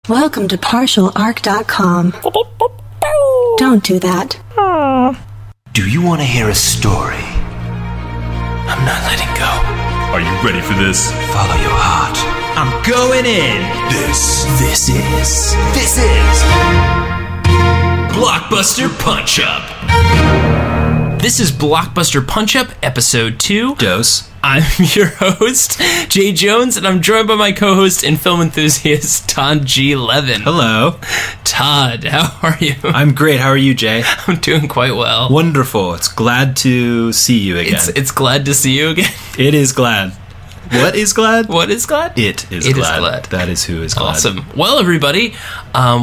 Welcome to partialarc.com. Don't do that. Do you want to hear a story? I'm not letting go. Are you ready for this? Follow your heart. I'm going in. This is Blockbuster Punch-Up. This is Blockbuster Punch-Up, Episode 2. Dose. I'm your host, Jay Jones, and I'm joined by my co-host and film enthusiast, Todd G. Levin. Hello. Todd, how are you? I'm great. How are you, Jay? I'm doing quite well. Wonderful. It's glad to see you again. It's glad to see you again. It is glad. What is glad? What is glad? It is glad. That is who is glad. Awesome. Well, everybody,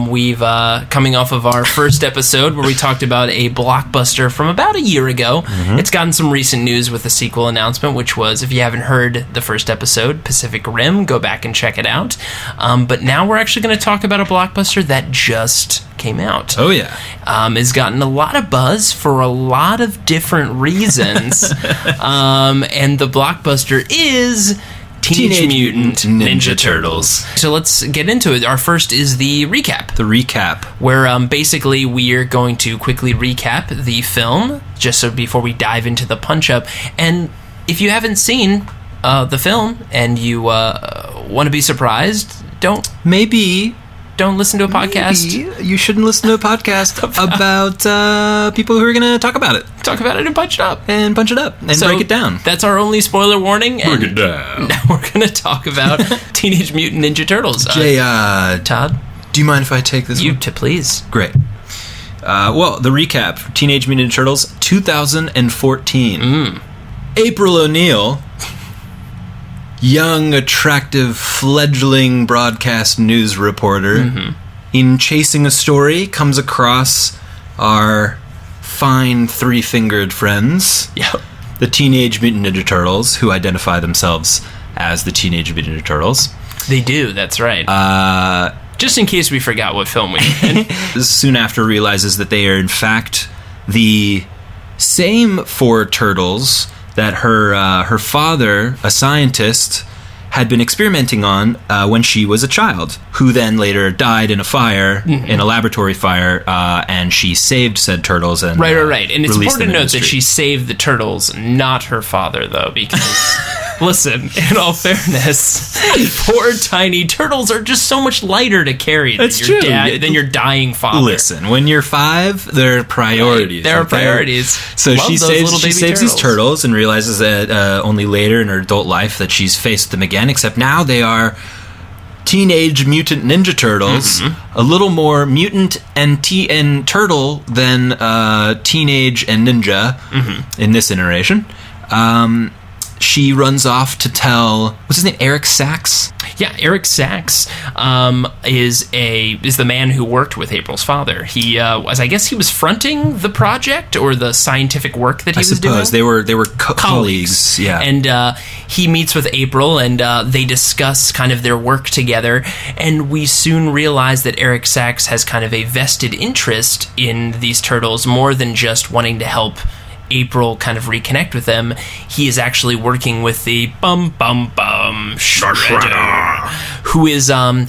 we've coming off of our first episode where we talked about a blockbuster from about a year ago. Mm-hmm. It's gotten some recent news with the sequel announcement, which was, if you haven't heard the first episode, Pacific Rim, go back and check it out. But now we're actually going to talk about a blockbuster that just came out. Oh, yeah. Has gotten a lot of buzz for a lot of different reasons. And the blockbuster is Teenage Mutant Ninja Turtles. So let's get into it. Our first is the recap. The recap. Where basically we are going to quickly recap the film, just so before we dive into the punch-up. And if you haven't seen the film and you want to be surprised, don't listen to a podcast. Maybe you shouldn't listen to a podcast about people who are going to talk about it. Talk about it and punch it up. And punch it up. And so break it down. That's our only spoiler warning. Break it down. Now we're going to talk about Teenage Mutant Ninja Turtles. Jay, Todd? Do you mind if I take this one? Please. Great. Well, the recap for Teenage Mutant Ninja Turtles, 2014. April O'Neil, young, attractive, fledgling broadcast news reporter, in chasing a story, comes across our fine three-fingered friends, the Teenage Mutant Ninja Turtles, who identify themselves as the Teenage Mutant Ninja Turtles. They do, that's right. Just in case we forgot what film we were in. Soon after realizes that they are, in fact, the same four turtles that her father, a scientist, had been experimenting on when she was a child, who then later died in a fire, in a laboratory fire, and she saved said turtles. And right. And it's important to note that she saved the turtles, not her father, though, because... Listen, in all fairness, poor tiny turtles are just so much lighter to carry than your dying father. Listen, when you're 5, they're priorities. Right, there are priorities. So she saves these turtles and realizes that only later in her adult life that she's faced them again, except now they are Teenage Mutant Ninja Turtles, a little more mutant and turtle than teenage and ninja in this iteration. She runs off to tell, what's his name, Eric Sachs? Yeah, Eric Sachs is the man who worked with April's father. He I guess he was fronting the project or the scientific work that he was doing. I suppose they were colleagues. Yeah, and he meets with April, and they discuss kind of their work together. And we soon realize that Eric Sachs has kind of a vested interest in these turtles, more than just wanting to help April kind of reconnect with them. He is actually working with the Shredder, who is now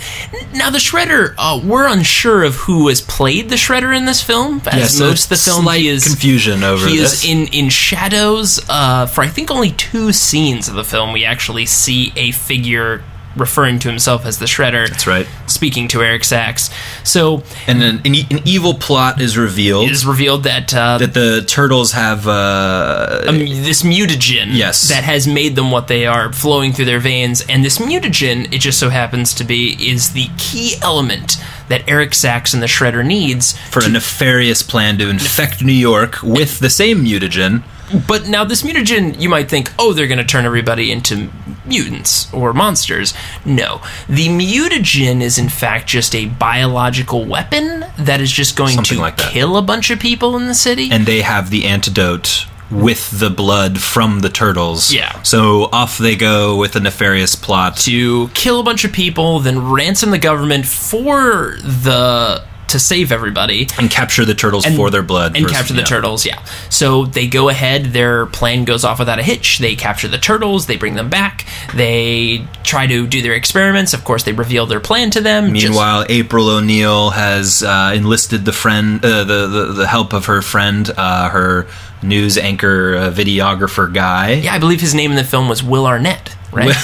the Shredder. We're unsure of who has played the Shredder in this film. As most of the film, he is confusion over he this. Is in shadows. For I think only 2 scenes of the film, we actually see a figure referring to himself as the Shredder. That's right. Speaking to Eric Sachs. So, and an evil plot is revealed. It is revealed that the turtles have this mutagen that has made them what they are, flowing through their veins. And this mutagen, it just so happens to be, is the key element that Eric Sachs and the Shredder needs for a nefarious plan to infect New York with the same mutagen. But now this mutagen, you might think, they're going to turn everybody into mutants or monsters. No. The mutagen is in fact just a biological weapon that is just going to kill a bunch of people in the city. And they have the antidote with the blood from the turtles. Yeah. So off they go with a nefarious plot to kill a bunch of people, then ransom the government to to save everybody and capture the turtles for their blood. And capture the turtles, yeah. So they go ahead, their plan goes off without a hitch. They capture the turtles, they bring them back, they try to do their experiments. Of course, they reveal their plan to them. Meanwhile, April O'Neil has enlisted the help of her friend, her news anchor, videographer guy. Yeah, I believe his name in the film was Will Arnett, right?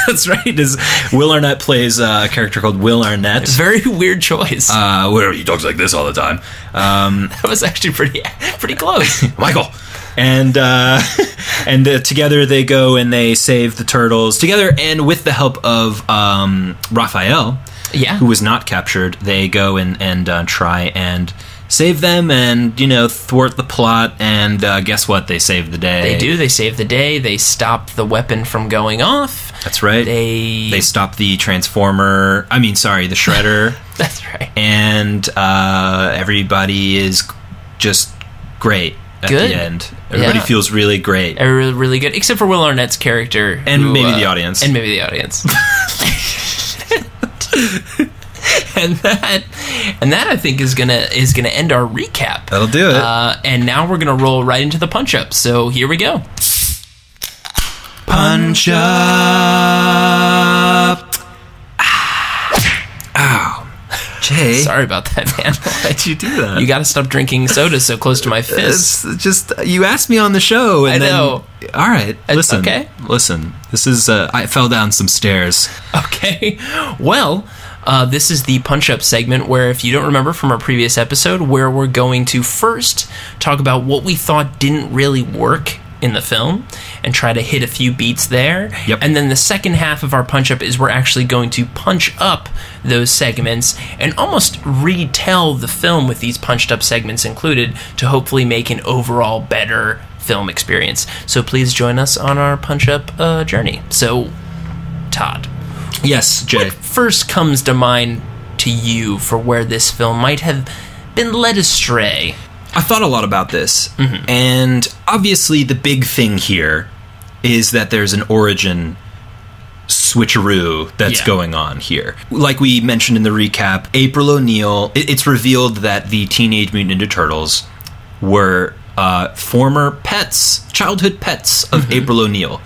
That's right. Will Arnett plays a character called Will Arnett. Very weird choice. Where he talks like this all the time. That was actually pretty close. Michael. And together they go and they save the turtles. Together and with the help of Raphael, who was not captured, they go and try and save them and, thwart the plot. And guess what? They save the day. They do. They save the day. They stop the weapon from going off. That's right. They stop the Transformer. The Shredder. That's right. And everybody is just great at the end. Everybody feels really great. Really good. Except for Will Arnett's character. And maybe the audience. And maybe the audience. And that I think is gonna end our recap. That'll do it. And now we're gonna roll right into the punch up. So here we go. Punch up. Ow. Jay. Sorry about that, man. Why'd you do that? You got to stop drinking soda so close to my fist. It's just you asked me on the show, and I know. All right, listen. Okay. Listen. This is. I fell down some stairs. Okay. Well. This is the punch-up segment where, if you don't remember from our previous episode, where we're going to first talk about what we thought didn't really work in the film and try to hit a few beats there. Yep. And then the second half of our punch-up is we're actually going to punch up those segments and almost retell the film with these punched-up segments included to hopefully make an overall better film experience. So please join us on our punch-up journey. So, Todd. Yes, Jay. What first comes to mind to you for where this film might have been led astray? I thought a lot about this, and obviously the big thing here is that there's an origin switcheroo that's going on here. Like we mentioned in the recap, April O'Neil, it's revealed that the Teenage Mutant Ninja Turtles were former pets, childhood pets of April O'Neil,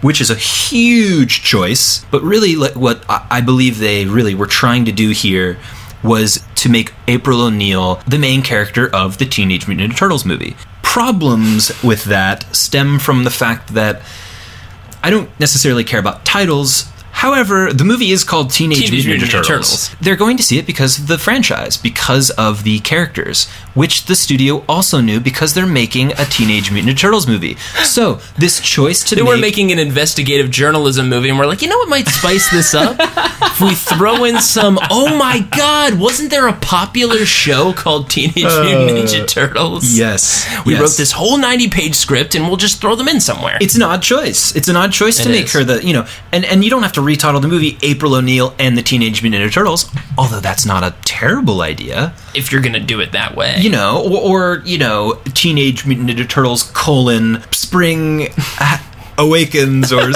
which is a huge choice. But really, what I believe they really were trying to do here was to make April O'Neil the main character of the Teenage Mutant Ninja Turtles movie. Problems with that stem from the fact that I don't necessarily care about titles. However, the movie is called Teenage Mutant Ninja Turtles. They're going to see it because of the franchise, because of the characters, which the studio also knew because they're making a Teenage Mutant Ninja Turtles movie. So, this choice to They were making an investigative journalism movie, and we're like, you know what might spice this up? If we throw in some, oh my god, wasn't there a popular show called Teenage Mutant Ninja Turtles? Yes. We wrote this whole 90-page script, and we'll just throw them in somewhere. It's an odd choice. It's an odd choice to make her the, and you don't have to retitle the movie April O'Neil and the Teenage Mutant Ninja Turtles, although that's not a terrible idea. If you're going to do it that way. Or Teenage Mutant Ninja Turtles, Spring Awakens, or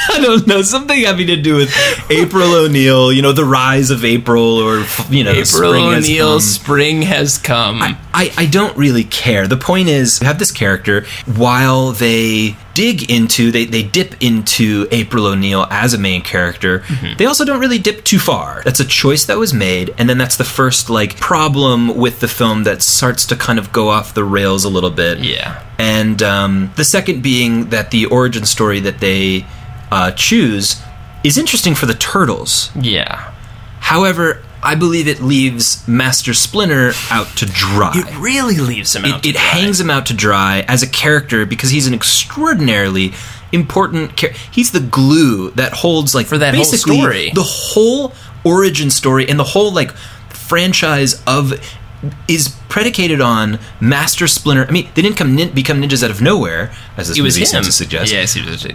I don't know, something having to do with April O'Neil, the rise of April, or, April O'Neil, spring has come. I don't really care. The point is, you have this character, while they dip into April O'Neil as a main character, they also don't really dip too far. That's a choice that was made, and then that's the first, problem with the film that starts to kind of go off the rails a little bit. Yeah. And the second being that the origin story that they choose is interesting for the Turtles. Yeah. However, I believe it leaves Master Splinter out to dry. It really leaves him out to dry. It hangs him out to dry as a character because he's an extraordinarily important character. He's the glue that holds, for that basically whole story. The whole origin story and the whole, franchise is predicated on Master Splinter. I mean, they didn't become ninjas out of nowhere, as this movie seems to suggest. Yes, he was.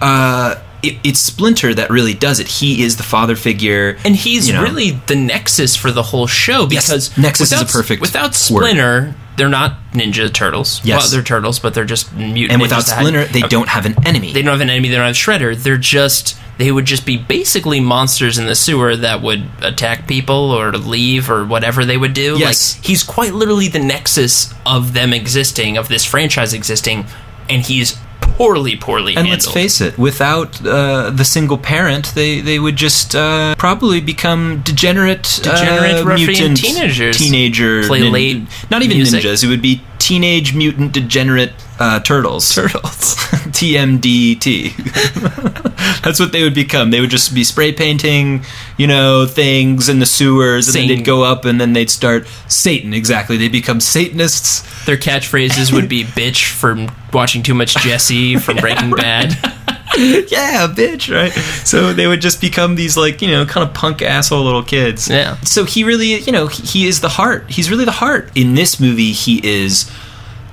It's Splinter that really does it. He is the father figure. And he's really the nexus for the whole show, because Nexus is a perfect without Splinter, They're not Ninja Turtles. Yes. Well, they're turtles, but they're just mutant. And without Splinter, they don't have an enemy. They don't have an enemy. They don't have Shredder. They would just be basically monsters in the sewer that would attack people or leave or whatever they would do. Yes. Like, he's quite literally the nexus of them existing, of this franchise existing, and he's poorly handled. And let's face it, without the single parent, they would just probably become degenerate ruffian mutant teenagers. Play late not even music. ninjas. It would be teenage mutant degenerate turtles. TMDT. That's what they would become. They would just be spray painting, things in the sewers, and then they'd go up, and then they'd start Satan. Exactly, they become Satanists. Their catchphrases would be "bitch" from watching too much Jesse from Breaking Bad. Yeah, bitch, right? So they would just become these, kind of punk asshole little kids. Yeah. So he really, he is the heart. He's really the heart. In this movie, he is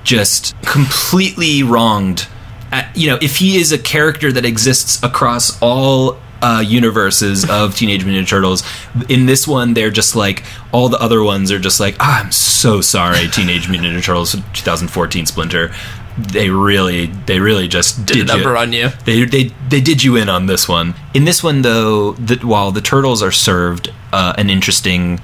just completely wronged. If he is a character that exists across all universes of Teenage Mutant Ninja Turtles, in this one, they're just like, all the other ones are just like, I'm so sorry, Teenage Mutant Ninja Turtles 2014 Splinter. They really just did a number on you. They did you in on this one. In this one, though, while the Turtles are served an interesting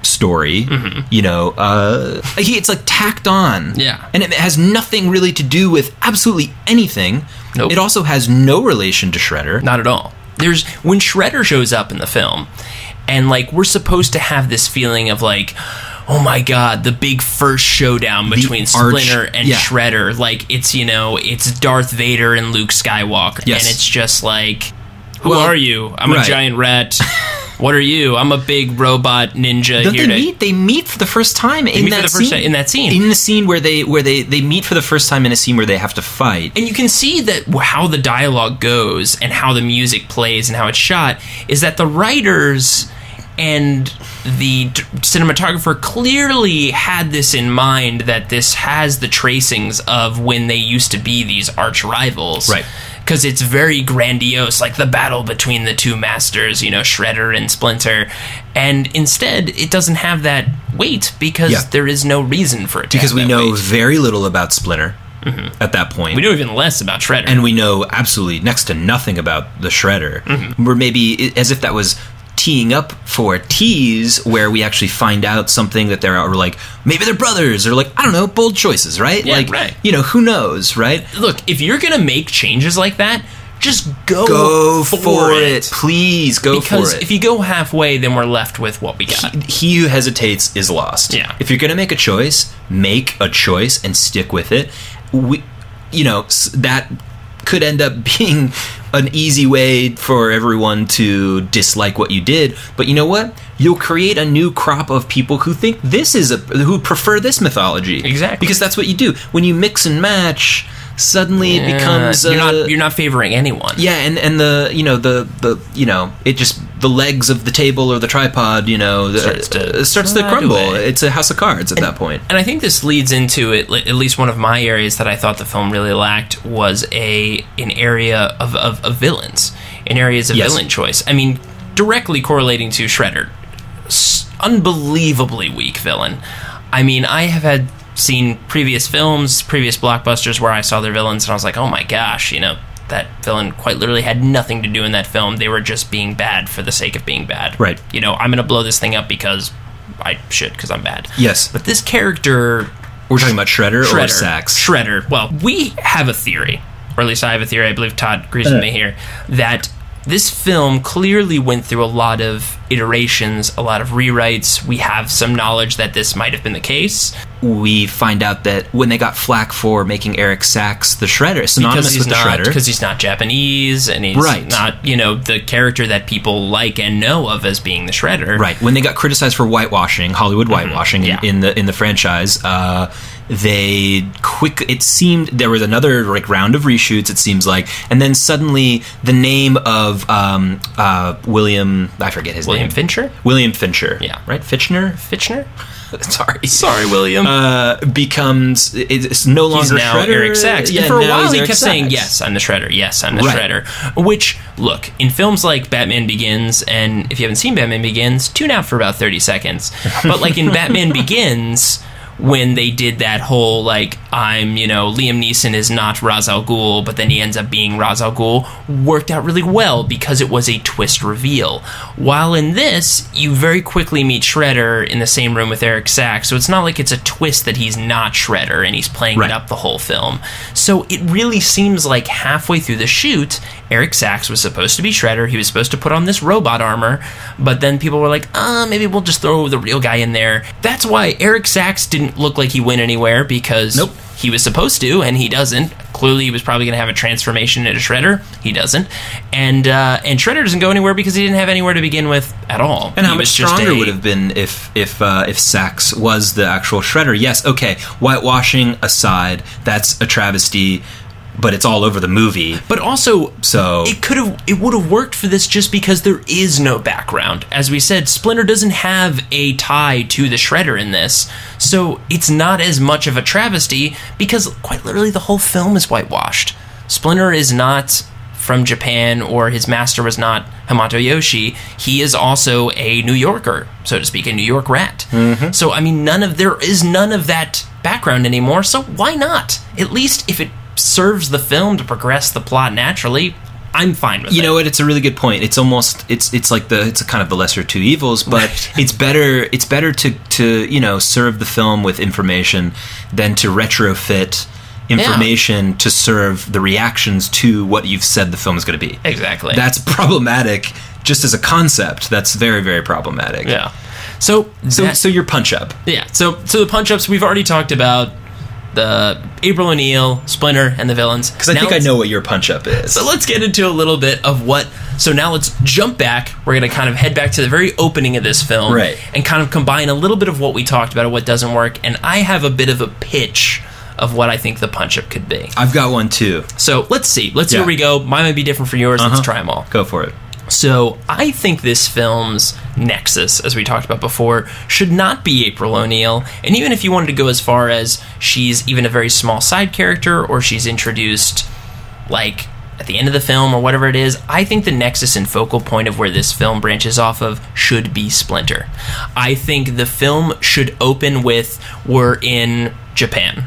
story, it's like tacked on. Yeah. And it has nothing really to do with absolutely anything. Nope. It also has no relation to Shredder. Not at all. When Shredder shows up in the film, and we're supposed to have this feeling of oh my god, the big first showdown between Splinter and Shredder. It's Darth Vader and Luke Skywalker. Yes. And it's just who are you? I'm a giant rat. What are you? I'm a big robot ninja. They meet for the first time in that scene. In that scene. In the scene where they meet for the first time in a scene where they have to fight. And you can see that how the dialogue goes and how the music plays and how it's shot is that the writers and the cinematographer clearly had this in mind, that this has the tracings of when they used to be these arch rivals. Right. Because it's very grandiose, like the battle between the two masters, Shredder and Splinter. And instead, it doesn't have that weight because there is no reason for it to because have that we know weight. very little about Splinter at that point. We know even less about Shredder. And we know absolutely next to nothing about the Shredder. Or maybe as if that was teeing up for a tease where we actually find out something that they're maybe they're brothers, or I don't know, bold choices, right? Yeah, right. Who knows, right? Look, if you're gonna make changes like that, just go for it. Please go for it. Because if you go halfway, then we're left with what we got. He who hesitates is lost. Yeah. If you're gonna make a choice and stick with it. That could end up being an easy way for everyone to dislike what you did, but you know what? You'll create a new crop of people who think who prefer this mythology. Exactly. Because that's what you do. When you mix and match, suddenly it becomes you're not favoring anyone. Yeah, and it just, the legs of the table or the tripod, starts to crumble. Away. It's a house of cards at that point. And I think this leads into it. At least one of my areas that I thought the film really lacked was an area of villains, in areas of villain choice. I mean, directly correlating to Shredder, unbelievably weak villain. I mean, I have seen previous films, previous blockbusters where I saw their villains, and I was like, oh my gosh, that villain quite literally had nothing to do in that film. They were just being bad for the sake of being bad. Right. I'm going to blow this thing up because I should, because I'm bad. Yes. But this character... We're talking about Shredder or Sax? Shredder. Well, we have a theory, or at least I have a theory, I believe Todd agrees with me here, that this film clearly went through a lot of iterations, a lot of rewrites. We have some knowledge that this might have been the case. We find out that when they got flack for making Eric Sachs the Shredder, synonymous with the Shredder. Because he's not Japanese, and he's not, the character that people like and know of as being the Shredder. Right. When they got criticized for whitewashing, Hollywood whitewashing in the franchise, it seemed there was another round of reshoots, it seems like, and then suddenly the name of William, I forget his name. William Fincher. Yeah. Right? Fitchner? Sorry, William. Becomes, it's no longer now Shredder. Eric Sachs. Yeah, and for a while he Eric kept Sachs. saying, yes, I'm the Shredder. Yes, I'm the Shredder. Which, look, in films like Batman Begins, and if you haven't seen Batman Begins, tune out for about 30 seconds. But in Batman Begins, when they did that whole, like, Liam Neeson is not Ra's al Ghul, but then he ends up being Ra's al Ghul, worked out really well because it was a twist reveal. While in this, you very quickly meet Shredder in the same room with Eric Sachs, so it's not like it's a twist that he's not Shredder and he's playing it up the whole film. So it really seems like halfway through the shoot, Eric Sachs was supposed to be Shredder, he was supposed to put on this robot armor, but then people were like, maybe we'll just throw the real guy in there. That's why Eric Sachs didn't look like he went anywhere, because he was supposed to, and he doesn't. Clearly, he was probably going to have a transformation into Shredder. He doesn't. And Shredder doesn't go anywhere because he didn't have anywhere to begin with at all. And how much stronger would have been if Sachs was the actual Shredder. Yes, okay, whitewashing aside, that's a travesty, but it's all over the movie. But also, it would have worked for this just because there is no background. As we said, Splinter doesn't have a tie to the Shredder in this, so it's not as much of a travesty because quite literally the whole film is whitewashed. Splinter is not from Japan, or his master was not Hamato Yoshi. He is also a New Yorker, so to speak, a New York rat. Mm-hmm. So, I mean, there is none of that background anymore, so why not? At least if it serves the film to progress the plot naturally, I'm fine with it. You know what? It's a really good point. It's almost it's a kind of the lesser of two evils, but it's better to serve the film with information than to retrofit information to serve the reactions to what you've said the film is going to be. Exactly. That's problematic just as a concept. That's very, very problematic. Yeah. So your punch up. Yeah. So the punch ups we've already talked about. The April O'Neil, Splinter, and the villains. Because I think I know what your punch-up is. So let's get into a little bit of what... So now let's jump back. We're going to kind of head back to the very opening of this film. Right. And kind of combine a little bit of what we talked about and what doesn't work. And I have a bit of a pitch of what I think the punch-up could be. I've got one, too. So let's see. Let's see where we go. Mine might be different from yours. Let's try them all. Go for it. So I think this film's nexus, as we talked about before, should not be April O'Neil. And even if you wanted to go as far as she's even a very small side character, or she's introduced, like, at the end of the film, or whatever it is, I think the nexus and focal point of where this film branches off of should be Splinter. I think the film should open with, we're in Japan.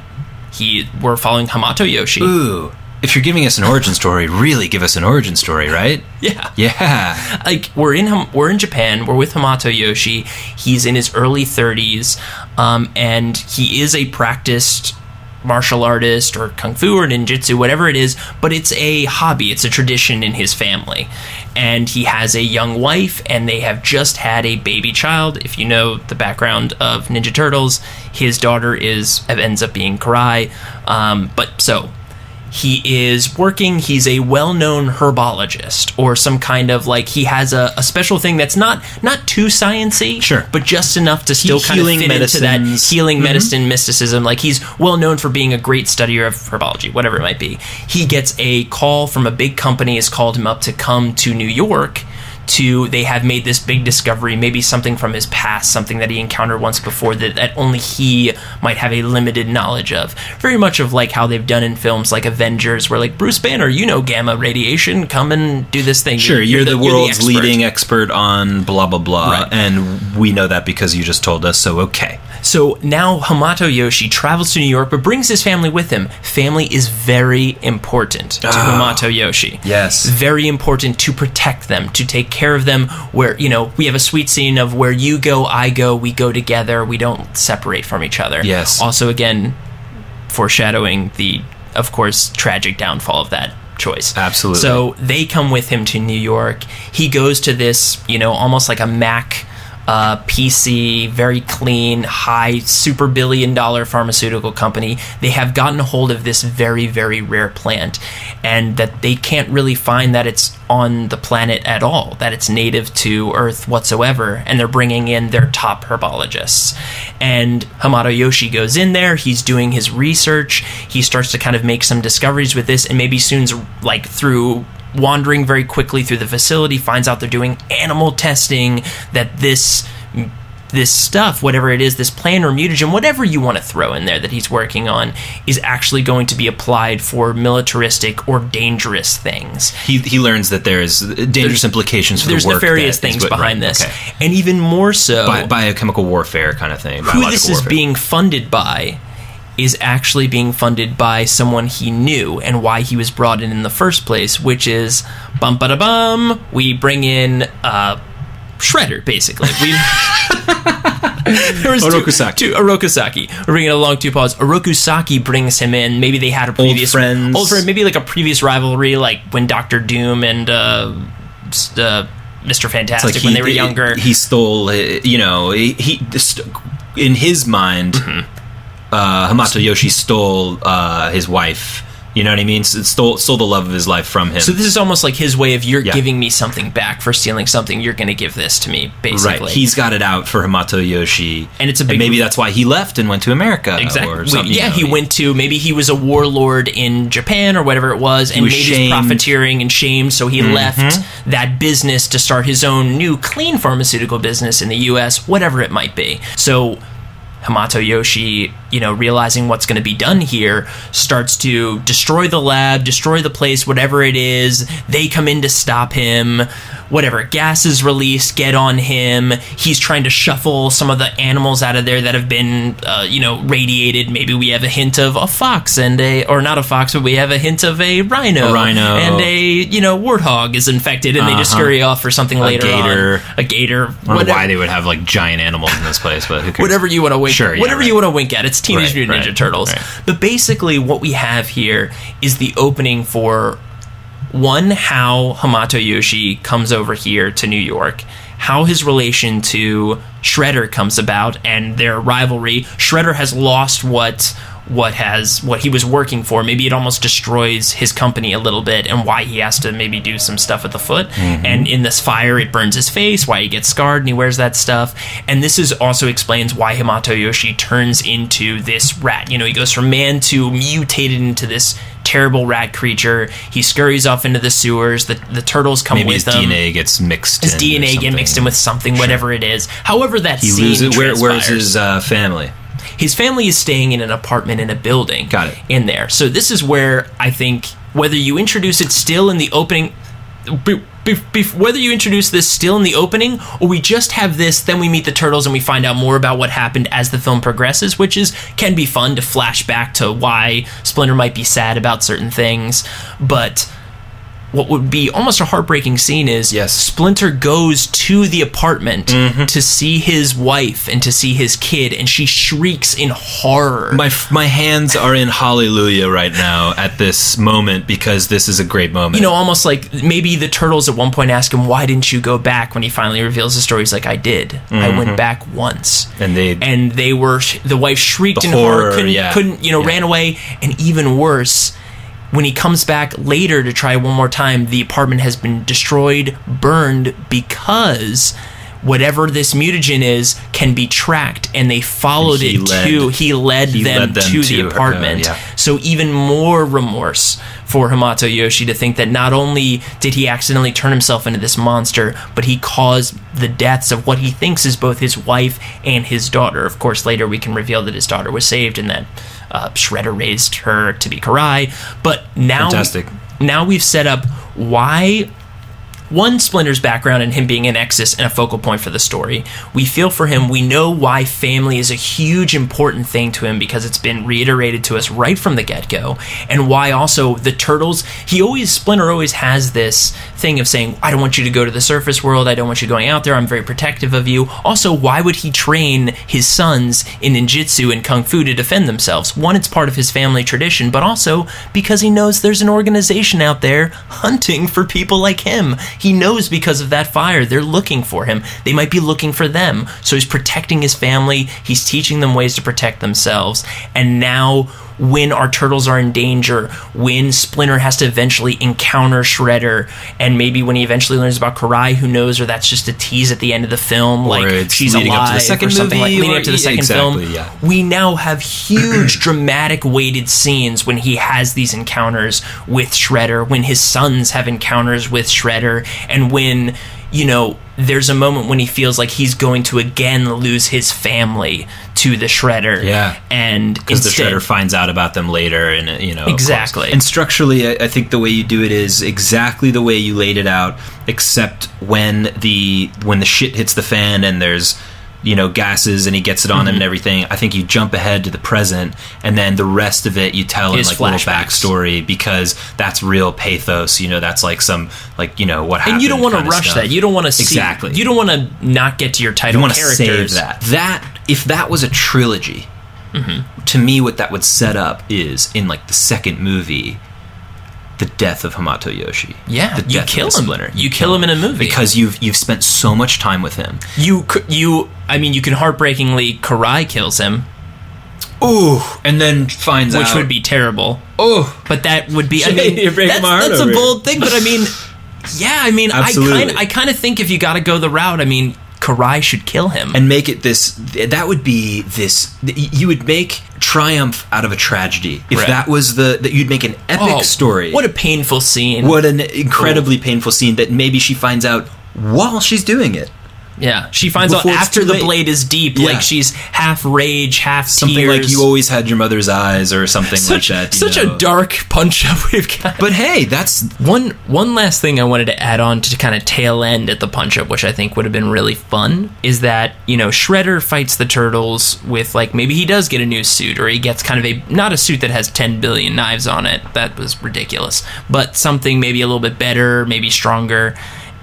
We're following Hamato Yoshi. Ooh. If you're giving us an origin story, really give us an origin story, right? Yeah. Yeah. Like, we're in Japan, we're with Hamato Yoshi, he's in his early 30s, and he is a practiced martial artist, or kung fu, or ninjutsu, whatever it is, but it's a hobby, it's a tradition in his family. And he has a young wife, and they have just had a baby child. If you know the background of Ninja Turtles, his daughter ends up being Karai, he is working, he's a well-known herbologist, or some kind of, like, he has a special thing that's not too science-y, sure, but just enough to still kind of fit into that healing medicine, mysticism. Like, he's well-known for being a great studier of herbology, whatever it might be. He gets a call from a big company, has called him up to come to New York they have made this big discovery, maybe something from his past, something that he encountered once before that only he might have a limited knowledge of. Very much of like how they've done in films like Avengers, where like, Bruce Banner, you know gamma radiation, come and do this thing. Sure, you're the world's leading expert on blah, blah, blah, right. And we know that because you just told us, so okay. So now Hamato Yoshi travels to New York, but brings his family with him. Family is very important to Hamato Yoshi. Yes. Very important to protect them, to take care of them, where, we have a sweet scene of where you go, I go, we go together, we don't separate from each other. Yes. Also, again, foreshadowing the, of course, tragic downfall of that choice. Absolutely. So they come with him to New York. He goes to this, almost like a Mac PC, very clean, high, super billion-dollar pharmaceutical company. They have gotten a hold of this very, very rare plant, and that they can't really find that it's on the planet at all, that it's native to Earth whatsoever, and they're bringing in their top herbologists. And Hamato Yoshi goes in there, he's doing his research, he starts to kind of make some discoveries with this, and maybe soon's, like, through wandering very quickly through the facility, finds out they're doing animal testing, that this this stuff, whatever it is, this plan or mutagen, whatever you want to throw in there that he's working on, is actually going to be applied for militaristic or dangerous things. He learns that there's dangerous implications for the work. There's nefarious things behind this. Okay. And even more so... Biochemical warfare kind of thing. Who this is being funded by is actually being funded by someone he knew, and why he was brought in the first place, which is, we bring in... Shredder, basically. There was Orokusaki. We're bringing along two paws. Orokusaki brings him in. Maybe they had a previous... Old friend. Maybe like a previous rivalry, like when Dr. Doom and Mr. Fantastic, when they were younger. He stole... he in his mind, Hamato Yoshi stole his wife. You know what I mean? Stole the love of his life from him. So this is almost like his way of, you're giving me something back for stealing something. You're going to give this to me, basically. Right. He's got it out for Hamato Yoshi. And it's a big... maybe that's why he left and went to America. Exactly. Or something, he went to... Maybe he was a warlord in Japan or whatever it was, and maybe he's profiteering and shamed, so he left that business to start his own new clean pharmaceutical business in the U.S., whatever it might be. So... Hamato Yoshi, realizing what's going to be done here, starts to destroy the lab, destroy the place, whatever it is. They come in to stop him. Whatever, gas is released, get on him. He's trying to shuffle some of the animals out of there that have been, radiated. Maybe we have a hint of a fox or not a fox, but we have a hint of a rhino. And a, warthog is infected, and they just scurry off for something later on. A gator. I don't know why they would have, giant animals in this place, but who cares? Whatever you want to wink you want to wink at. It's Teenage Mutant Ninja Turtles. Right. But basically what we have here is the opening for, one, how Hamato Yoshi comes over here to New York, how his relation to Shredder comes about, and their rivalry. Shredder has lost what he was working for. Maybe it almost destroys his company a little bit, and why he has to maybe do some stuff with the foot. And in this fire, it burns his face, why he gets scarred, and he wears that stuff. And this is also explains why Hamato Yoshi turns into this rat. He goes from man to mutated into this terrible rat creature. He scurries off into the sewers. The turtles come with him. Maybe his DNA gets mixed in. His DNA gets mixed in with something, whatever it is. However that scene transpires. Where's his family? His family is staying in an apartment in a building. Got it. In there. So this is where I think whether you introduce it still in the opening... whether you introduce this still in the opening, or we just have this, then we meet the turtles and we find out more about what happened as the film progresses, which can be fun to flash back to why Splinter might be sad about certain things. But what would be almost a heartbreaking scene is Splinter goes to the apartment to see his wife and to see his kid, and she shrieks in horror. My hands are in hallelujah right now at this moment, because this is a great moment. Almost like maybe the turtles at one point ask him, why didn't you go back? When he finally reveals the story, he's like, I did. I went back once. And they were, the wife shrieked in horror, couldn't ran away. And even worse, when he comes back later to try one more time, the apartment has been destroyed, burned, because whatever this mutagen is can be tracked, and they followed he led them to the apartment. So even more remorse for Hamato Yoshi to think that not only did he accidentally turn himself into this monster, but he caused the deaths of what he thinks is both his wife and his daughter. Of course, later we can reveal that his daughter was saved and that Shredder raised her to be Karai. But now we've set up why... One, Splinter's background and him being an nexus and a focal point for the story. We feel for him. We know why family is a huge important thing to him, because it's been reiterated to us right from the get-go. And why also the turtles, Splinter always has this thing of saying, I don't want you to go to the surface world. I don't want you going out there. I'm very protective of you. Also, why would he train his sons in ninjutsu and kung fu to defend themselves? One, it's part of his family tradition, but also because he knows there's an organization out there hunting for people like him. He knows because of that fire, they're looking for him. They might be looking for them. So he's protecting his family. He's teaching them ways to protect themselves. And now, when our turtles are in danger, when Splinter has to eventually encounter Shredder, and maybe when he eventually learns about Karai, who knows, or that's just a tease at the end of the film, or like she's alive, or something like leading up to the second film. Yeah. We now have huge dramatic weighted scenes when he has these encounters with Shredder, when his sons have encounters with Shredder, and when there's a moment when he feels like he's going to again lose his family to the Shredder. Yeah. And because the Shredder finds out about them later, and exactly. And structurally, I think the way you do it is exactly the way you laid it out, except when the shit hits the fan and there's gases and he gets it on him and everything. I think you jump ahead to the present, and then the rest of it you tell in like little backstory, because that's real pathos. That's like some what happened. And you don't want to rush that. You don't want to see. Exactly. You don't want to not get to your title characters. You want to save that. If that was a trilogy, to me, what that would set up is in like the second movie, the death of Hamato Yoshi. Yeah, you kill him. Splinter. You kill him in a movie because you've spent so much time with him. You can heartbreakingly Karai kills him. Ooh, and then finds out, which would be terrible. Oh, but that would be. That's a bold thing. But I kind of think if you got to go the route, Karai should kill him and make it this. That would be this. You would make triumph out of a tragedy if that was you'd make an epic story. What a painful scene! What an incredibly painful scene that maybe she finds out while she's doing it. Yeah, she finds out after the blade is deep, like she's half rage, half something tears. Like you always had your mother's eyes, or something like that. Such a dark punch-up we've got. But hey, that's one last thing I wanted to add on to kind of tail end at the punch-up, which I think would have been really fun, is that, Shredder fights the Turtles with, like, maybe he does get a new suit, or he gets kind of not a suit that has 10 billion knives on it. That was ridiculous. But something maybe a little bit better, maybe stronger.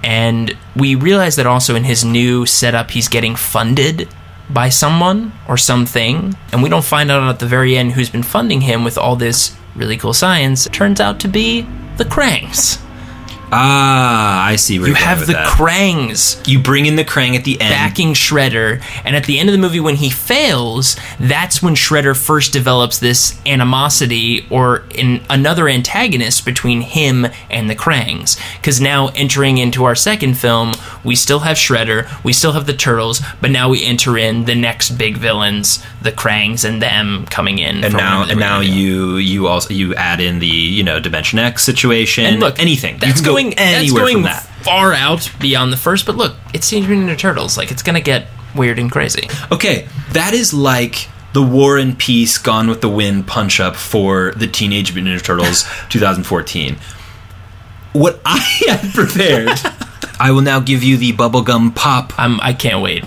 And we realize that also in his new setup, he's getting funded by someone or something. And we don't find out at the very end who's been funding him with all this really cool science. It turns out to be the Krangs. Ah, I see where you have the Krangs. You bring in the Krang at the end, backing Shredder, and at the end of the movie, when he fails, that's when Shredder first develops this animosity or another antagonist between him and the Krangs. Because now, entering into our second film, we still have Shredder, we still have the Turtles, but now we enter in the next big villains, the Krangs, and them coming in. And now you add in the Dimension X situation. And look, anything that's going anywhere from that. Far out beyond the first, but look, it's Teenage Mutant Ninja Turtles. Like, it's gonna get weird and crazy. Okay, that is like the War and Peace Gone with the Wind punch-up for the Teenage Mutant Ninja Turtles 2014. What I had prepared, I will now give you the bubblegum pop. I can't wait.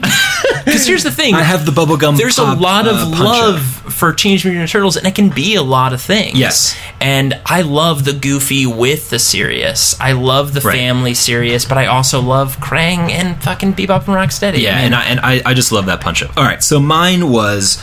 Because here's the thing. I have the bubblegum There's pop, a lot of love punch-up for Teenage Mutant Ninja Turtles, and it can be a lot of things. Yes. And I love the goofy with the serious. I love the family serious, but I also love Krang and fucking Bebop and Rocksteady. Yeah, and I just love that punch-up. All right, so mine was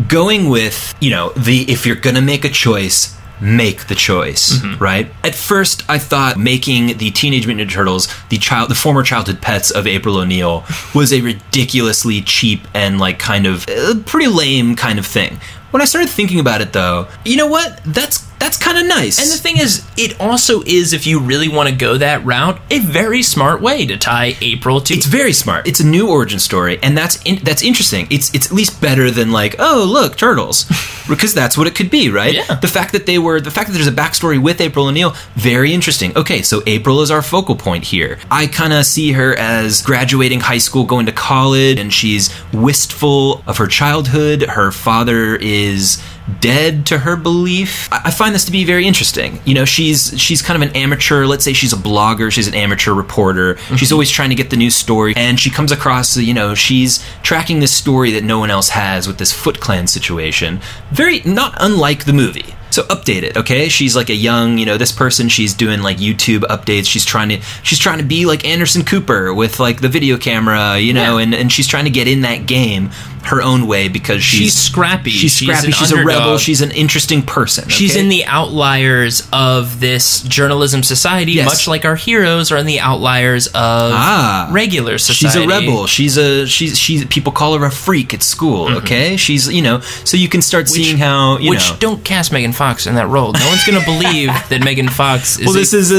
going with, if you're going to make a choice, make the choice, right? At first, I thought making the Teenage Mutant Ninja Turtles the former childhood pets of April O'Neil was a ridiculously cheap and like kind of pretty lame kind of thing. When I started thinking about it, though, you know what? That's kind of nice. And the thing is, it also is, if you really want to go that route, a very smart way to tie April to. It's very smart. It's a new origin story, and that's interesting. It's at least better than like, oh look, Turtles, because that's what it could be, right? Yeah. The fact that there's a backstory with April O'Neil, very interesting. Okay, so April is our focal point here. I kind of see her as graduating high school, going to college, and she's wistful of her childhood. Her father is dead to her belief. I find this to be very interesting. She's kind of an amateur, let's say she's a blogger, she's an amateur reporter. She's always trying to get the new story, and she comes across, she's tracking this story that no one else has with this Foot Clan situation. Very not unlike the movie. So update it, okay? She's like a young, this person, she's doing like YouTube updates. She's trying to be like Anderson Cooper with like the video camera, and she's trying to get in that game her own way because she's scrappy. She's a rebel. She's an interesting person. Okay? She's in the outliers of this journalism society, much like our heroes are in the outliers of regular society. She's a rebel. She's people call her a freak at school, okay? She's, so you can start seeing how, Which don't cast Megan Fox in that role. No one's going to believe that Megan Fox is this is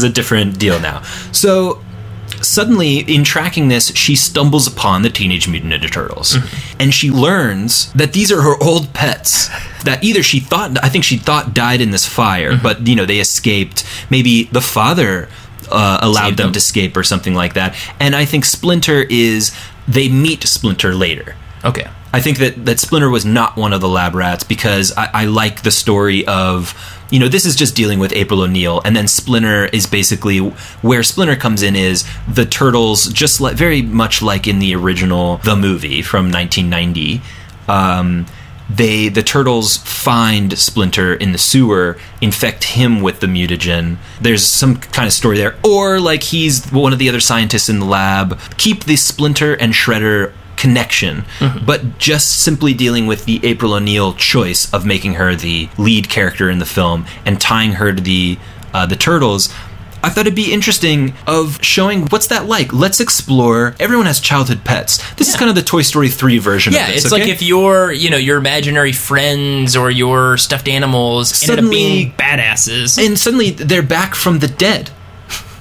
a different deal now. So suddenly, in tracking this, she stumbles upon the Teenage Mutant Ninja Turtles. And she learns that these are her old pets that either she thought died in this fire, but, they escaped. Maybe the father allowed them to escape or something like that. And I think they meet Splinter later. Okay. I think that Splinter was not one of the lab rats because I like the story of, this is just dealing with April O'Neil, and then Splinter is basically where Splinter comes in is the Turtles, just like very much like in the original The Movie from 1990. The Turtles find Splinter in the sewer, infect him with the mutagen. There's some kind of story there, or like he's one of the other scientists in the lab. Keep the Splinter and Shredder connection, but just simply dealing with the April O'Neil choice of making her the lead character in the film and tying her to the Turtles. I thought it'd be interesting of showing what's that like. Let's explore. Everyone has childhood pets. This is kind of the Toy Story 3 version of this. Yeah, it's like if your imaginary friends or your stuffed animals ended up being badasses. And suddenly they're back from the dead.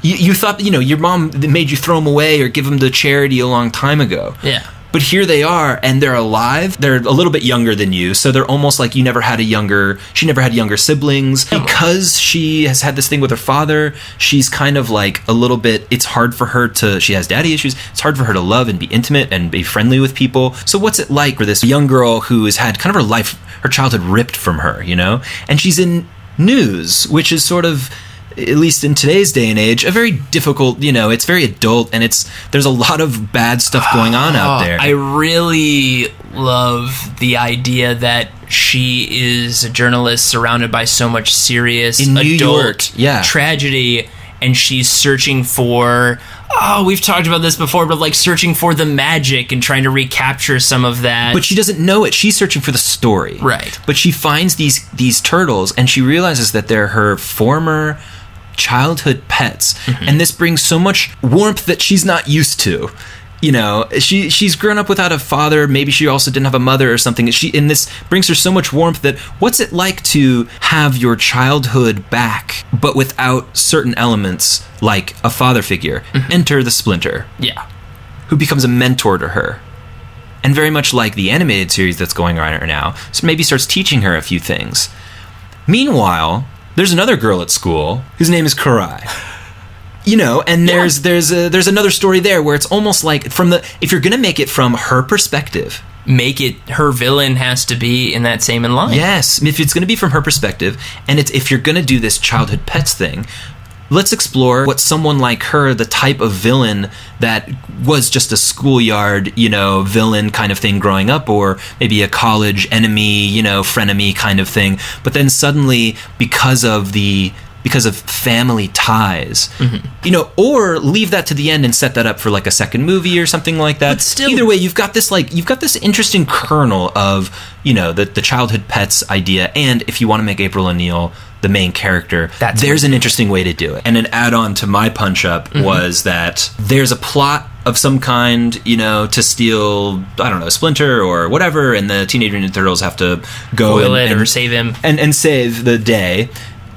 You thought, your mom made you throw them away or give them to charity a long time ago. Yeah. But here they are, and they're alive. They're a little bit younger than you, so they're almost like she never had younger siblings. Because she has had this thing with her father, she's kind of like a little bit, it's hard for her she has daddy issues, it's hard for her to love and be intimate and be friendly with people. So what's it like for this young girl who has had kind of her childhood ripped from her, And she's in news, which is sort of, at least in today's day and age, a very difficult, it's very adult, and there's a lot of bad stuff going on out there. I really love the idea that she is a journalist surrounded by so much serious in New adult York, tragedy, and she's searching for, we've talked about this before, but like searching for the magic and trying to recapture some of that. But she doesn't know it. She's searching for the story. Right. But she finds these turtles, and she realizes that they're her former childhood pets, and this brings so much warmth that she's not used to. She's grown up without a father. Maybe she also didn't have a mother or something. And this brings her so much warmth that what's it like to have your childhood back, but without certain elements like a father figure? Enter the Splinter, who becomes a mentor to her, and very much like the animated series that's going on right now. So maybe starts teaching her a few things. Meanwhile, there's another girl at school whose name is Karai. And there's another story there where it's almost like if you're going to make it from her perspective, her villain has to be in that same line. Yes, if it's going to be from her perspective, and if you're going to do this childhood pets thing, let's explore what someone like her, the type of villain that was just a schoolyard, villain kind of thing growing up, or maybe a college enemy, frenemy kind of thing. But then suddenly, because of family ties, or leave that to the end and set that up for like a second movie or something like that. But still, either way, you've got this interesting kernel of, the childhood pets idea. And if you want to make April O'Neil the main character, there's an interesting way to do it. And an add-on to my punch-up was that there's a plot of some kind, to steal, I don't know, Splinter or whatever, and the Teenage Mutant Ninja Turtles have to go or save him. And save the day,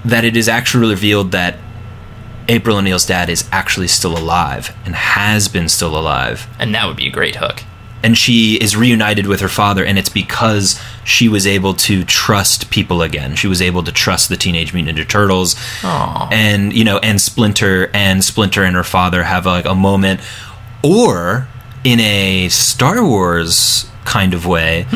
that it is actually revealed that April O'Neil's dad is actually still alive and has been still alive. And that would be a great hook. And she is reunited with her father, and it's because she was able to trust people again. She was able to trust the Teenage Mutant Ninja Turtles. Aww. And, and Splinter and her father have like a moment. Or, in a Star Wars kind of way,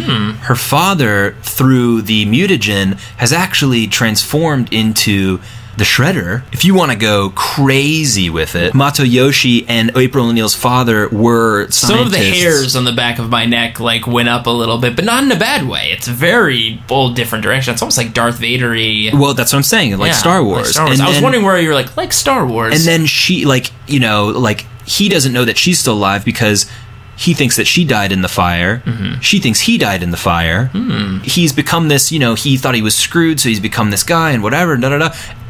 her father, through the mutagen, has actually transformed into the Shredder. If you want to go crazy with it, Matoyoshi and April O'Neil's father were scientists. Some of the hairs on the back of my neck went up a little bit, but not in a bad way. It's a very bold, different direction. It's almost like Darth Vader-y. Well, that's what I'm saying, like Star Wars. Like Star Wars. I was wondering where you were like Star Wars. And then she, he doesn't know that she's still alive because he thinks that she died in the fire. She thinks he died in the fire. He's become this, he thought he was screwed, so he's become this guy and whatever,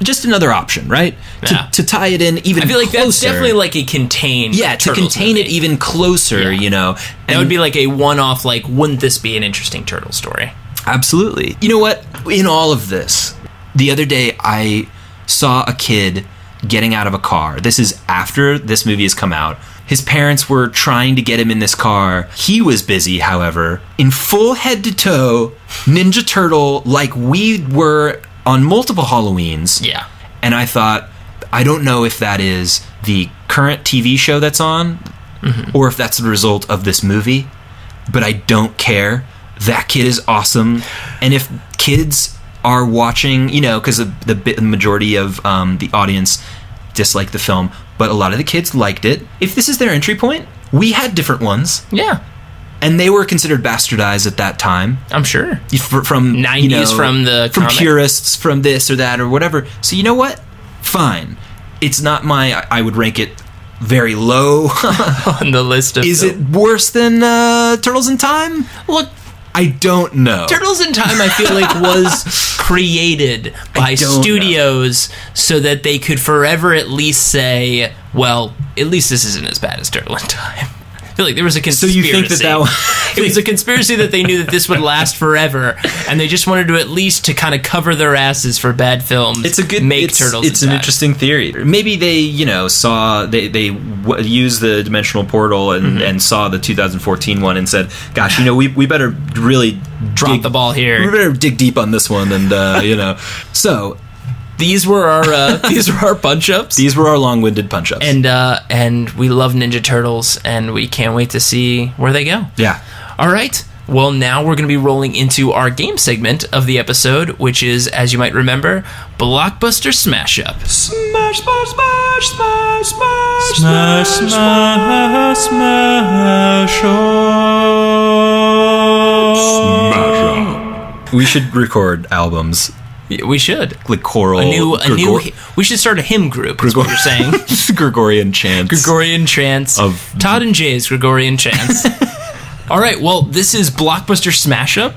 Just another option, right? Yeah. To tie it in even closer. I feel like that's definitely like a contained to contain it even closer, And that would be like a one-off, wouldn't this be an interesting Turtle story? Absolutely. You know what? In all of this, the other day I saw a kid getting out of a car. This is after this movie has come out. His parents were trying to get him in this car. He was busy, however, in full head-to-toe Ninja Turtle, like we were on multiple Halloweens. Yeah. And I thought, I don't know if that is the current TV show that's on, or if that's the result of this movie, but I don't care. That kid is awesome. And if kids are watching, because the majority of the audience disliked the film, but a lot of the kids liked it. If this is their entry point, we had different ones. Yeah. And they were considered bastardized at that time. I'm sure. From 90s, from purists, from this or that or whatever. So you know what? Fine. It's not I would rank it very low on the list of... Is it worse than Turtles in Time? Look, I don't know. Turtles in Time, I feel like, was created by studios so that they could forever at least say, well, at least this isn't as bad as Turtle in Time. I feel like there was a conspiracy. So you think it was a conspiracy that they knew that this would last forever, and they just wanted to at least to kind of cover their asses for bad films. It's a good Turtles. It's an interesting theory. Maybe they saw they used the dimensional portal and saw the 2014 one and said, "Gosh, we better really drop the ball here. We better dig deep on this one." And so. These were our punch-ups. These were our long-winded punch-ups. And we love Ninja Turtles, and we can't wait to see where they go. Yeah. All right. Well, now we're going to be rolling into our game segment of the episode, which is, as you might remember, Blockbuster Smash-Up. Smash, smash, smash, smash, smash, smash, smash, smash, smash. We should record albums. We should. Like choral. We should start a hymn group, is what you're saying. Gregorian chants. Gregorian chants. Of Todd and Jay's Gregorian chants. All right, well, this is Blockbuster Smash-Up.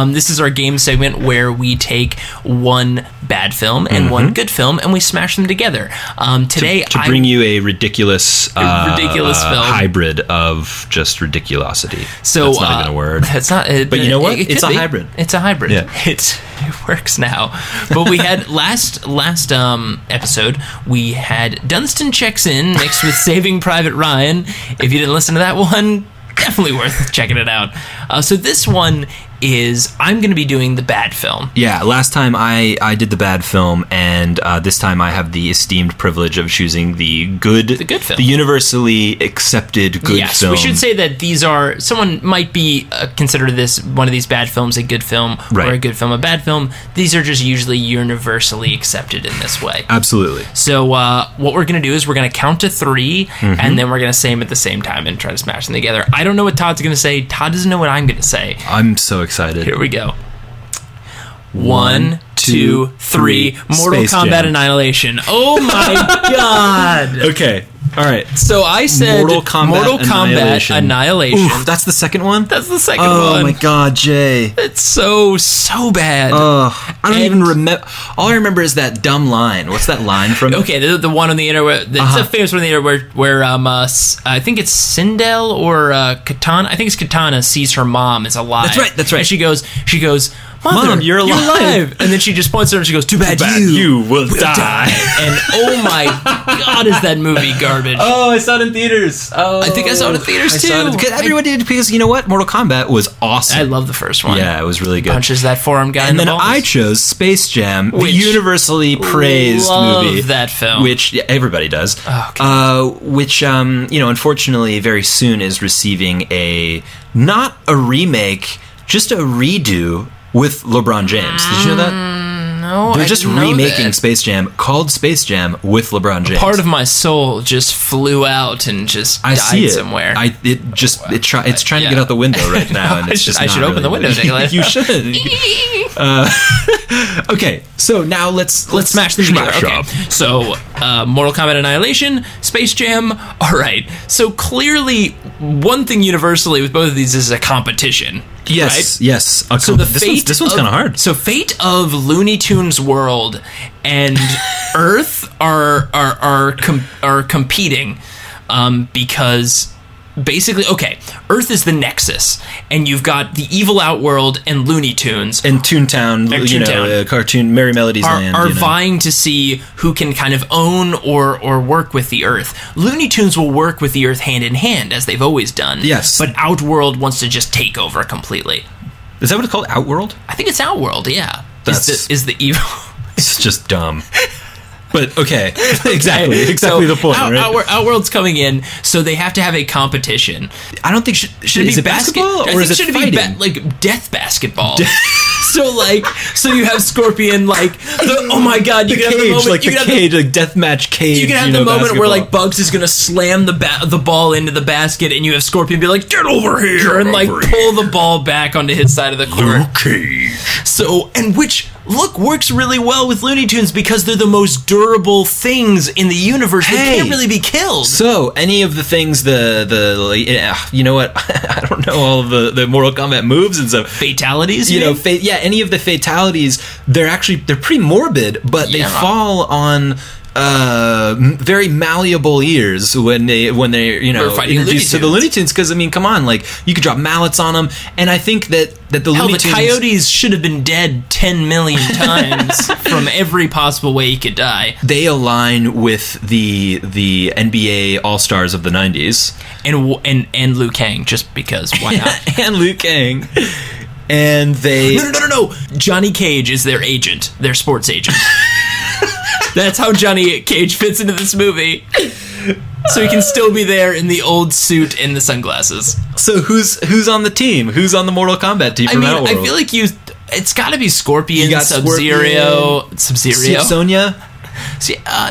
This is our game segment where we take one bad film and one good film, and we smash them together. Today, to bring you a ridiculous film hybrid of just ridiculosity. So that's not even a word. That's not. But you know what? It's a hybrid. It's a hybrid. Yeah. It works now. But we had last episode we had Dunstan Checks In mixed with Saving Private Ryan. If you didn't listen to that one, definitely worth checking it out. So this one is, I'm going to be doing the bad film. Yeah, last time I did the bad film, and this time I have the esteemed privilege of choosing the good film. The universally accepted good film. Yes, we should say that these are, someone might be consider this, one of these bad films, a good film, right, or a good film, a bad film. These are just usually universally accepted in this way. Absolutely. So what we're going to do is we're going to count to 3, and then we're going to say them at the same time and try to smash them together. I don't know what Todd's going to say. Todd doesn't know what I'm going to say. I'm so excited. Here we go. 1, 2, 3. Mortal Kombat Annihilation. Oh my god. Okay. All right. So I said Mortal Kombat Annihilation. Oof, that's the second one? That's the second one. Oh my god, Jay. It's so bad. I don't even remember. All I remember is that dumb line. What's that line from? Okay, the one on the internet. It's a famous one on the internet where I think it's Sindel or Katana. I think it's Katana sees her mom is alive. That's right. And she goes, Mom, you're alive. And then she just points at her and she goes, too bad you will die. And oh my god, is that movie garbage. Oh, I saw it in theaters. Oh, I think I saw it in theaters too. Everyone did, because you know what? Mortal Kombat was awesome. I love the first one. Yeah, it was really good. Punches that forearm guy in the balls. And then I chose Space Jam, the universally praised movie. Love that film. Which everybody does. Oh, which, unfortunately, very soon is receiving not a remake, just a redo with LeBron James. Did you know that? No, they're just remaking Space Jam, called Space Jam with LeBron James. Part of my soul just flew out and just died somewhere. It's trying to get out the window right now, and it's I should open the window, Nicholas. You should. Okay, so now let's smash them together. Okay. So, Mortal Kombat Annihilation, Space Jam. All right. So clearly, one thing universally with both of these is a competition. Yes, right? Yes. So this one's kind of hard. So fate of Looney Tunes World and Earth are competing because basically, okay, Earth is the nexus, and you've got the evil Outworld and Looney Tunes and Toontown, cartoon Merry Melodies Land are vying to see who can kind of own or work with the Earth. Looney Tunes will work with the Earth hand in hand, as they've always done. Yes, but Outworld wants to just take over completely. Is that what it's called? Outworld? I think it's Outworld. Yeah, is the evil. It's just dumb. But okay, exactly the point. Right? Outworld's coming in, so they have to have a competition. I don't think should it be basketball or is it fighting? Like death basketball. So you have Scorpion oh my god, you the can cage, have the moment, like the cage, like deathmatch cage. You can have the moment where like Bugs is gonna slam the ball into the basket, and you have Scorpion be like, "Get over here!" and pull the ball back onto his side of the court. Cage. So, and which works really well with Looney Tunes because they're the most durable things in the universe. They can't really be killed. So any of the things, you know what? I don't know all of the Mortal Kombat moves and stuff. Fatalities, any of the fatalities, they're pretty morbid, but they fall on very malleable ears when they're introduced to the Looney Tunes, because I mean, come on, you could drop mallets on them, and I think that the Looney Tunes, coyotes should have been dead 10 million times from every possible way he could die. They align with the NBA All-Stars of the 90s and Liu Kang, just because why not? And Liu Kang. And they no. Johnny Cage is their agent, their sports agent. That's how Johnny Cage fits into this movie. So he can still be there in the old suit and the sunglasses. So who's on the team? Who's on the Mortal Kombat team from Outworld? I feel like it's got to be Scorpion, Sub-Zero, Sonya.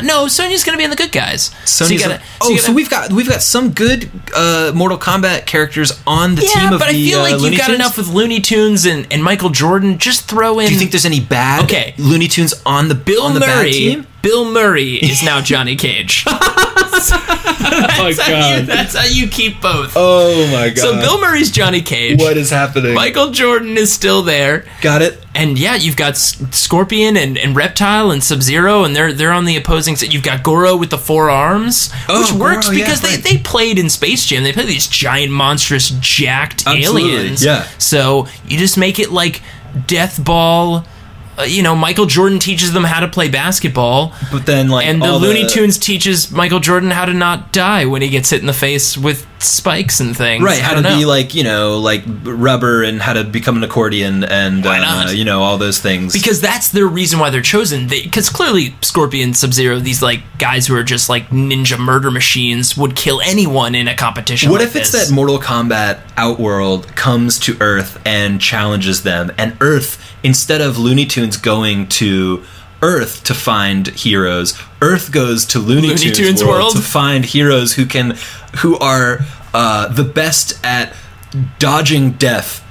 No, Sonya's gonna be in the good guys. So we've got some good Mortal Kombat characters on the team of the Looney Tunes. Yeah, but I feel like you've got enough with Looney Tunes and Michael Jordan. Just throw in. Do you think there's any bad Looney Tunes on the bad team? Bill Murray is now Johnny Cage. That's how you keep both. Oh my god. So Bill Murray's Johnny Cage. What is happening? Michael Jordan is still there. Got it. And yeah, you've got Scorpion and Reptile and Sub-Zero, and they're on the opposing side. You've got Goro with the 4 arms, which works because they played in Space Jam. They played these giant, monstrous, jacked aliens. Yeah. So you just make it like Death Ball. Michael Jordan teaches them how to play basketball, but then and the Looney Tunes teaches Michael Jordan how to not die when he gets hit in the face with spikes and things. Right, how to be like rubber and how to become an accordion and all those things. Because that's their reason why they're chosen. Because clearly Scorpion, Sub-Zero, these guys who are just ninja murder machines would kill anyone in a competition. What if it's that Mortal Kombat Outworld comes to Earth and challenges them, and Earth, instead of Looney Tunes going to Earth to find heroes, Earth goes to Looney Tunes world to find heroes who are the best at dodging death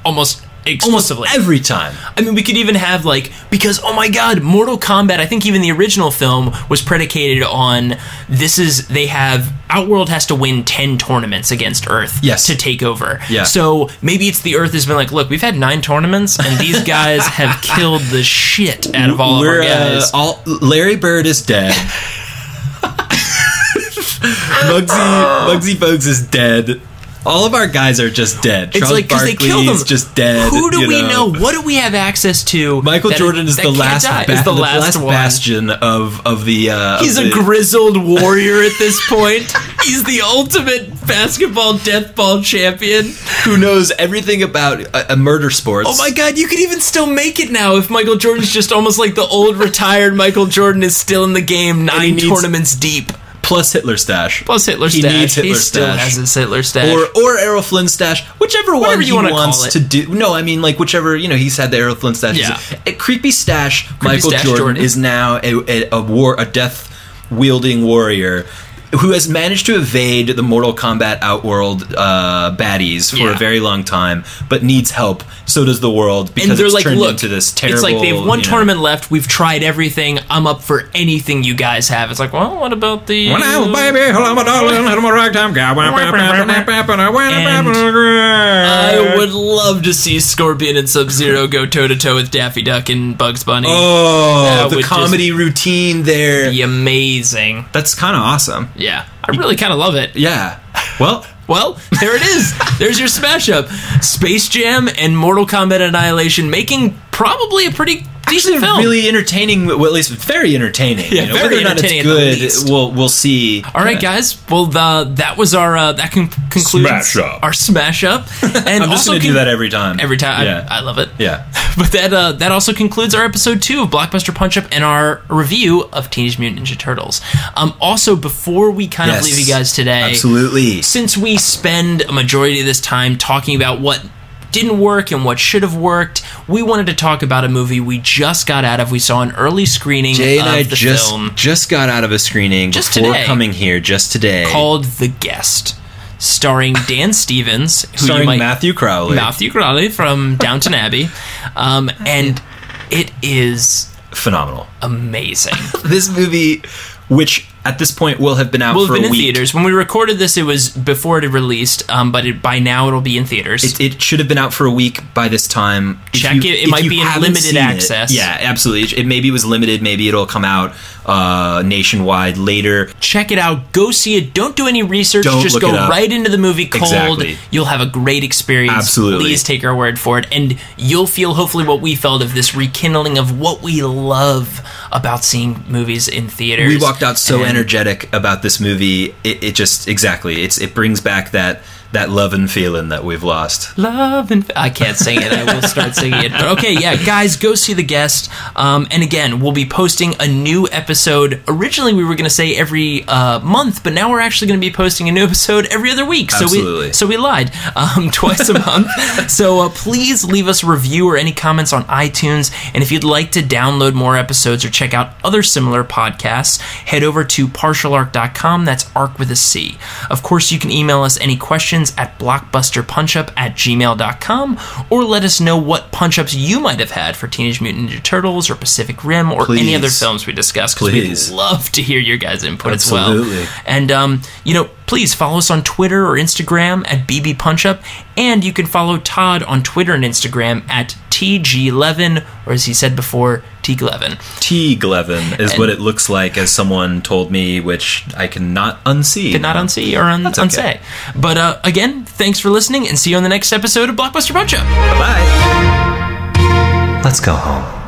almost exclusively every time. I mean, we could even have because oh my god, Mortal Kombat, I think even the original film was predicated on Outworld has to win 10 tournaments against Earth to take over. Yeah. So maybe it's the Earth has been look, we've had 9 tournaments and these guys have killed the shit out of all of our guys. Larry Bird is dead. Muggsy Bogues is dead. All of our guys are just dead. It's Charles Barkley is just dead. Who do we know? What do we have access to? Michael Jordan is the last bastion of the... He's a grizzled warrior at this point. He's the ultimate basketball death ball champion. Who knows everything about murder sports. Oh my god, you could even still make it now if Michael Jordan's just almost like the old retired Michael Jordan is still in the game 9 tournaments deep. Plus Hitler stash. He needs Hitler stash. He still has his Hitler stash. Or Errol Flynn stash. Whichever one he wants to do. No, I mean, whichever, he's had the Errol Flynn stash. Yeah. A creepy stash. Michael Jordan is now a death-wielding warrior who has managed to evade the Mortal Kombat Outworld baddies for a very long time, but needs help. So does the world, because it's turned into this terrible... It's they have one tournament left. We've tried everything. I'm up for anything you guys have. It's well, what about the... Well, baby, hello, my darling, hello, my ragtime guy. I would love to see Scorpion and Sub-Zero go toe-to-toe with Daffy Duck and Bugs Bunny. Oh, the comedy routine there. Be amazing. That's kind of awesome. Yeah, I really kind of love it. Yeah. Well, there it is. There's your smash-up. Space Jam and Mortal Kombat Annihilation making probably a pretty actually film. really entertaining. Well, at least very entertaining. Yeah, very whether or not entertaining it's good, we'll see. All right, guys. Well, that was our concludes Smash-Up. our Smash-Up. And I'm just going to do that every time. Every time. Yeah. I love it. Yeah. But that also concludes our episode 2 of Blockbuster Punch-Up and our review of Teenage Mutant Ninja Turtles. Also, before we kind of leave you guys today, absolutely, since we spend a majority of this time talking about what didn't work and what should have worked, we wanted to talk about a movie we just got out of. We saw an early screening Jay and of I the film. Just got out of a screening just before today, coming here just today. Called The Guest, starring Dan Stevens, starring Matthew Crowley from Downton Abbey, and it is phenomenal, amazing. This movie, which at this point will have been out for a week. In theaters. When we recorded this, it was before it had released, but by now it'll be in theaters. It should have been out for a week by this time. Check it. It might be in limited access. Yeah, absolutely. Maybe it was limited. Maybe it'll come out nationwide later. Check it out. Go see it. Don't do any research. Just go right into the movie cold. Exactly. You'll have a great experience. Absolutely. Please take our word for it. And you'll feel hopefully what we felt of this rekindling of what we love about seeing movies in theaters. We walked out so energetic about this movie. It just it brings back that love and feeling that we've lost. I can't sing it. I will start singing it. But okay, yeah, guys, go see The Guest. And again, we'll be posting a new episode. Originally, we were going to say every month, but now we're actually going to be posting a new episode every other week. Absolutely. So we lied. Twice a month. So please leave us a review or any comments on iTunes. And if you'd like to download more episodes or check out other similar podcasts, head over to partialarc.com. That's arc with a C. Of course, you can email us any questions at blockbusterpunchup@gmail.com, or let us know what punch-ups you might have had for Teenage Mutant Ninja Turtles or Pacific Rim or any other films we discussed, because we'd love to hear your guys' input as well. And please follow us on Twitter or Instagram at BB Punchup, and you can follow Todd on Twitter and Instagram at TG11, or as he said before, T11. T11 is what it looks like, as someone told me, which I cannot unsee. Unsay or unsay. But again, thanks for listening, and see you on the next episode of Blockbuster Punch-Up. Bye-bye. Let's go home.